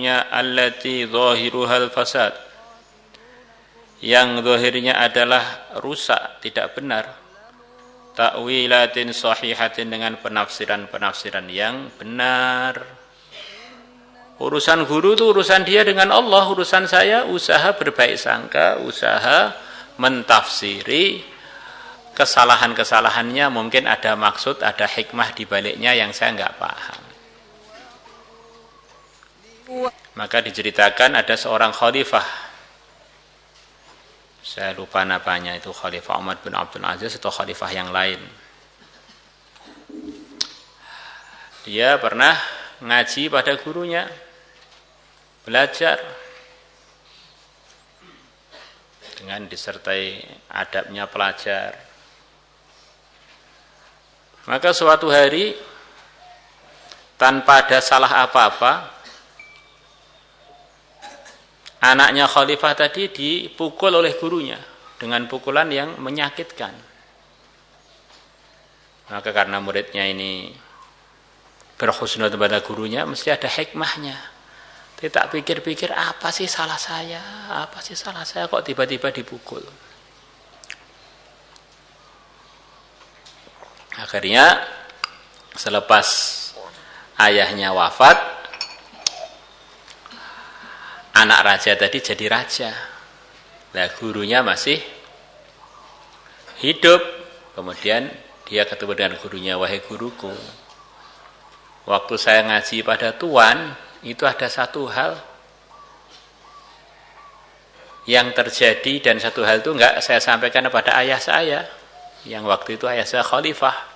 gurunya allati zahiruhal fasad, yang zahirnya adalah rusak, tidak benar, ta'wilatin sahihatin, dengan penafsiran-penafsiran yang benar. Urusan guru itu urusan dia dengan Allah, urusan saya usaha berbaik sangka, usaha mentafsiri kesalahan-kesalahannya, mungkin ada maksud, ada hikmah di baliknya yang saya nggak paham. Maka diceritakan ada seorang khalifah, saya lupa namanya, itu Khalifah Umar bin Abdul Aziz atau khalifah yang lain. Dia pernah ngaji pada gurunya, belajar dengan disertai adabnya pelajar. Maka suatu hari tanpa ada salah apa-apa, anaknya khalifah tadi dipukul oleh gurunya dengan pukulan yang menyakitkan. Maka karena muridnya ini berhusnul kepada gurunya, mesti ada hikmahnya. Tidak pikir-pikir, apa sih salah saya? Apa sih salah saya kok tiba-tiba dipukul? Akhirnya selepas ayahnya wafat, anak raja tadi jadi raja. Nah, gurunya masih hidup. Kemudian dia ketemu dengan gurunya, wahai guruku, waktu saya ngaji pada tuan, itu ada satu hal yang terjadi, dan satu hal itu enggak saya sampaikan kepada ayah saya, yang waktu itu ayah saya khalifah.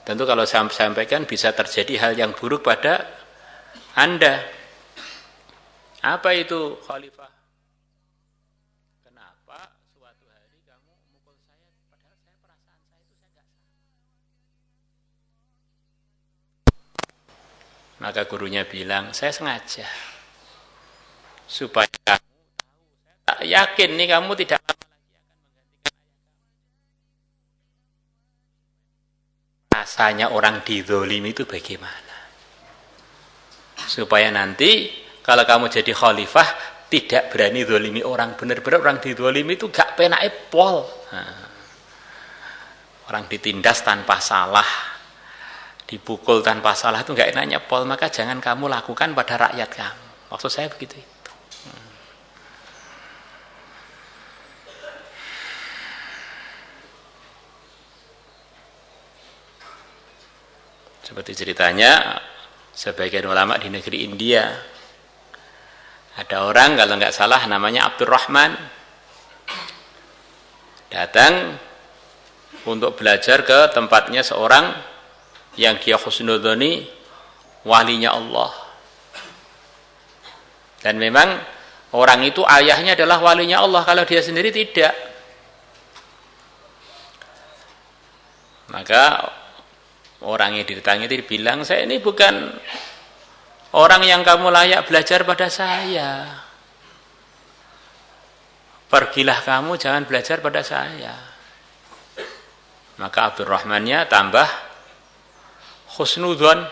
Tentu kalau saya sampaikan bisa terjadi hal yang buruk pada Anda. Apa itu, khalifah? Kenapa suatu hari kamu mukul saya, padahal saya perasaan saya itu saya enggak salah. Maka gurunya bilang, saya sengaja supaya kamu tahu, saya tak yakin nih kamu tidak lama lagi akan menggantikan ayah kamu. Rasanya orang dizolimi itu bagaimana? Supaya nanti kalau kamu jadi khalifah tidak berani zolimi orang. Benar-benar orang dizolimi itu gak penak pol. Orang ditindas tanpa salah, dipukul tanpa salah itu gak enaknya pol. Maka jangan kamu lakukan pada rakyat kamu. Maksud saya begitu. Seperti ceritanya sebagian ulama di negeri India, ada orang kalau nggak salah namanya Abdurrahman, datang untuk belajar ke tempatnya seorang yang dia husnudzoni walinya Allah. Dan memang orang itu ayahnya adalah walinya Allah, kalau dia sendiri tidak. Maka orang yang didatangi itu bilang, saya ini bukan orang yang kamu layak belajar pada saya. Pergilah kamu, jangan belajar pada saya. Maka Abdurrahmannya tambah husnudzon.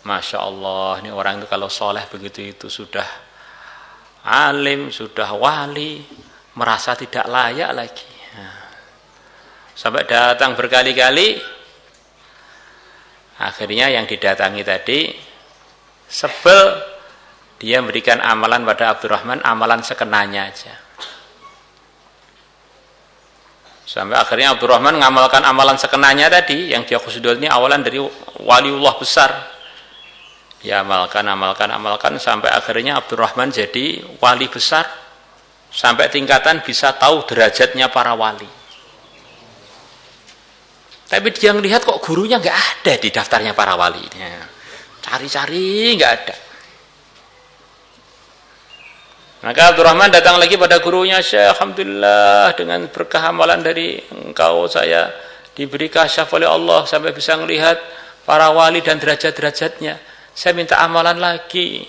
Masya Allah, ini orang itu kalau soleh begitu itu sudah alim, sudah wali, merasa tidak layak lagi. Sampai datang berkali-kali. Akhirnya yang didatangi tadi sebel, dia memberikan amalan pada Abdurrahman, amalan sekenanya aja. Sampai akhirnya Abdurrahman mengamalkan amalan sekenanya tadi, yang dia khusnudon ini awalan dari waliullah besar. Dia amalkan sampai akhirnya Abdurrahman jadi wali besar, sampai tingkatan bisa tahu derajatnya para wali. Tapi dia ngelihat kok gurunya nggak ada di daftarnya para wali. Cari-cari nggak ada. Maka Abdurrahman datang lagi pada gurunya, Syekh, alhamdulillah dengan berkah amalan dari engkau saya diberi kasyaf oleh Allah sampai bisa melihat para wali dan derajat-derajatnya. Saya minta amalan lagi.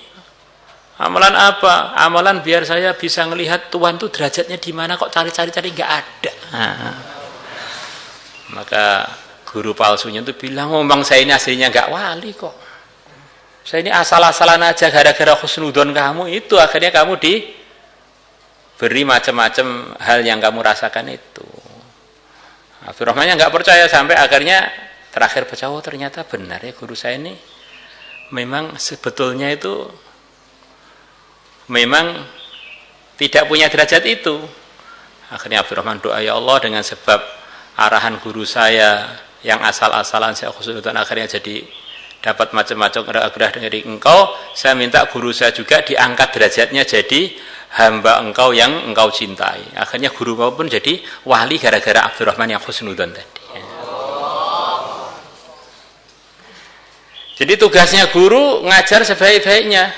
Amalan apa? Amalan biar saya bisa melihat Tuhan itu derajatnya di mana, kok cari-cari nggak ada. Maka guru palsunya itu bilang, ngomong saya ini aslinya nggak wali kok. Saya ini asal-asalan aja gara-gara husnudon kamu itu akhirnya kamu diberi macam-macam hal yang kamu rasakan itu. Abdurrahmannya nggak percaya sampai akhirnya terakhir percaya, oh ternyata benar ya guru saya ini memang sebetulnya itu memang tidak punya derajat itu. Akhirnya Abdurrahman doa, ya Allah dengan sebab arahan guru saya yang asal-asalan saya husnudon akhirnya jadi dapat macam-macam anugerah dari engkau, saya minta guru saya juga diangkat derajatnya jadi hamba engkau yang engkau cintai. Akhirnya guru kau pun jadi wali gara-gara Abdurrahman yang husnudon tadi. Jadi tugasnya guru ngajar sebaik-baiknya,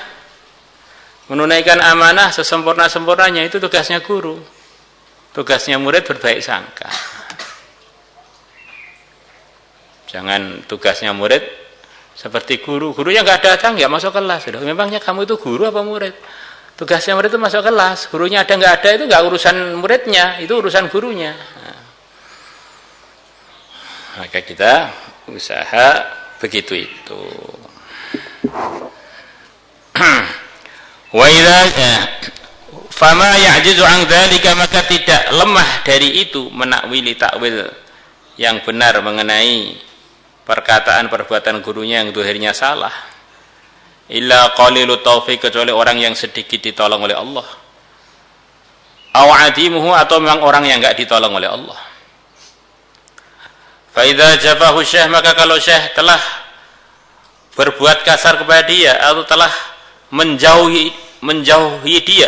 menunaikan amanah sesempurna-sempurnanya, itu tugasnya guru. Tugasnya murid berbaik sangka. Jangan tugasnya murid seperti gurunya nggak datang, nggak masuk kelas. Memangnya kamu itu guru apa murid? Tugasnya murid itu masuk kelas, gurunya ada nggak ada itu nggak urusan muridnya, itu urusan gurunya. Nah, maka kita usaha begitu itu. Wa idza fama ya'jizu an dzalika, maka tidak lemah dari itu menakwili takwil yang benar mengenai perkataan perbuatan gurunya yang zahirnya salah. Illa qalilut taufiq, kecuali orang yang sedikit ditolong oleh Allah. Aw adimuhu, atau memang orang yang enggak ditolong oleh Allah. Fa idza jafahu syekh, maka kalau syekh telah berbuat kasar kepada dia atau telah menjauhi dia,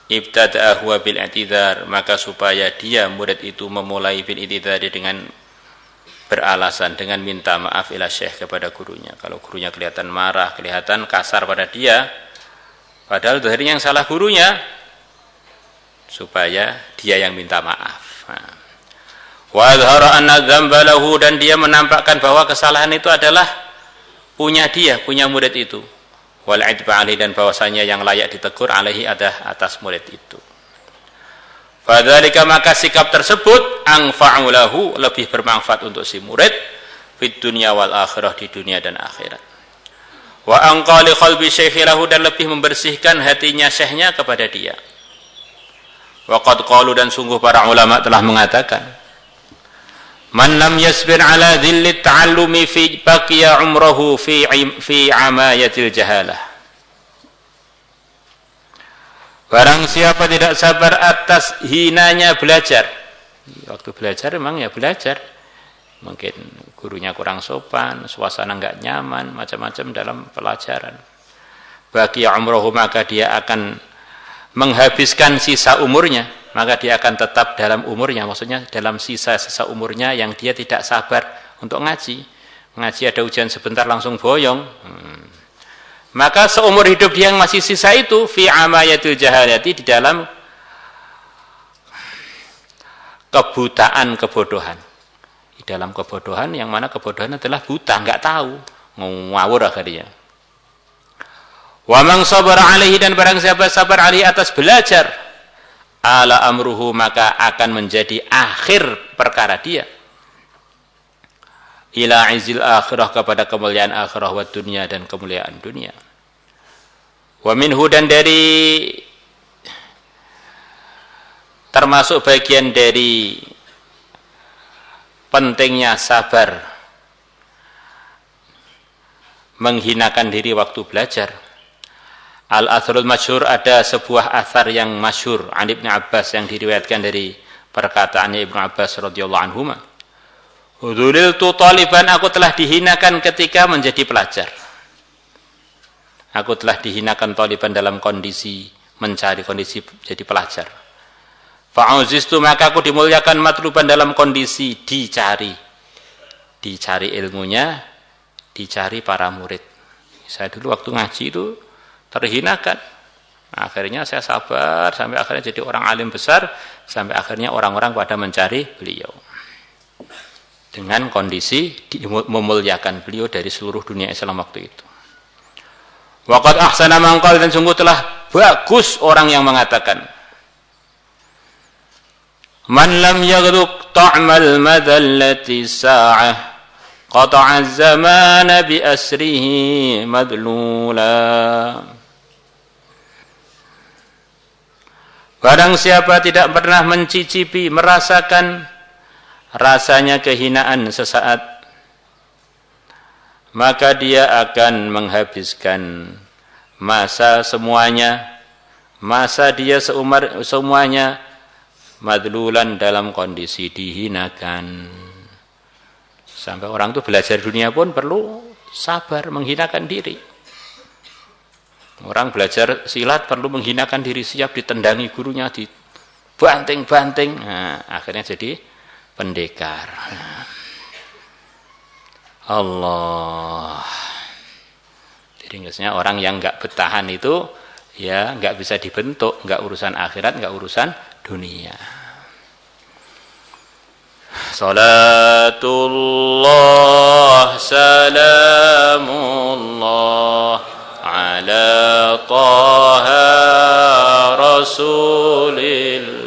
ibtada'ahu bil i'tidhar, maka supaya dia murid itu memulai bil i'tidhar dengan beralasan, dengan minta maaf ila syekh kepada gurunya. Kalau gurunya kelihatan marah, kelihatan kasar pada dia, padahal zahirnya yang salah gurunya, supaya dia yang minta maaf. Wa adhara anna dzamba lahu, dan dia menampakkan bahwa kesalahan itu adalah punya dia, punya murid itu. Wal idba alaihi, dan bahwasanya yang layak ditegur alaihi ada atas murid itu. Fadzalika, maka sikap tersebut anfa'u lahu, lebih bermanfaat untuk si murid fid dunya wal akhirah, di dunia dan akhirat. Wa anqa li qalbi syekhi lahu, dan lebih membersihkan hatinya syekhnya kepada dia. Wa qad qalu, dan sungguh para ulama telah mengatakan, man lam yasbir ala dhillit ta'allumi fi baqiya umruhu fi amayatil jahalah. Barang siapa tidak sabar atas hinanya belajar, waktu belajar memang ya belajar, mungkin gurunya kurang sopan, suasana enggak nyaman, macam-macam dalam pelajaran. Baqiya umruhu, maka dia akan menghabiskan sisa umurnya, maka dia akan tetap dalam umurnya, maksudnya dalam sisa umurnya yang dia tidak sabar untuk ngaji. Ngaji ada ujian sebentar langsung boyong. Maka seumur hidup dia yang masih sisa itu fi amayatil jahalati, di dalam kebutaan, kebodohan. Di dalam kebodohan, yang mana kebodohan adalah buta, enggak tahu, ngawur akhirnya. Wa man sabara alaihi, dan barang siapa sabar alaihi atas belajar, ala amruhu, maka akan menjadi akhir perkara dia ila izil akhirah, kepada kemuliaan akhirah, wa dunia, dan kemuliaan dunia. Wa minhu, dan dari termasuk bagian dari pentingnya sabar menghinakan diri waktu belajar. Al-atharul masyhur, ada sebuah athar yang masyhur an Ibnu Abbas, yang diriwayatkan dari perkataannya Ibnu Abbas radhiyallahu anhuma. Udzuliltu taliban, aku telah dihinakan ketika menjadi pelajar. Aku telah dihinakan taliban dalam kondisi mencari, kondisi jadi pelajar. Fa'uzistu, maka aku dimuliakan matluban dalam kondisi dicari. Dicari ilmunya, dicari para murid. Saya dulu waktu ngaji itu terhinakan. Akhirnya saya sabar sampai akhirnya jadi orang alim besar, sampai akhirnya orang-orang pada mencari beliau. Dengan kondisi memuliakan beliau dari seluruh dunia Islam waktu itu. Waqad ahsana man qala, dan sungguh telah bagus orang yang mengatakan, man lam yaghduk ta'mal madallati sa'ah qata'a az-zamana bi asrihi madlula. Barang siapa tidak pernah mencicipi, merasakan rasanya kehinaan sesaat, maka dia akan menghabiskan masa semuanya, masa dia semuanya madlulan dalam kondisi dihinakan. Sampai orang itu belajar dunia pun perlu sabar menghinakan diri. Orang belajar silat perlu menghinakan diri, siap ditendangi gurunya, dibanting-banting, nah, akhirnya jadi pendekar. Allah. Jadi biasanya orang yang enggak bertahan itu ya enggak bisa dibentuk, enggak urusan akhirat, enggak urusan dunia. Salatullah salamullah ala taha rasulillah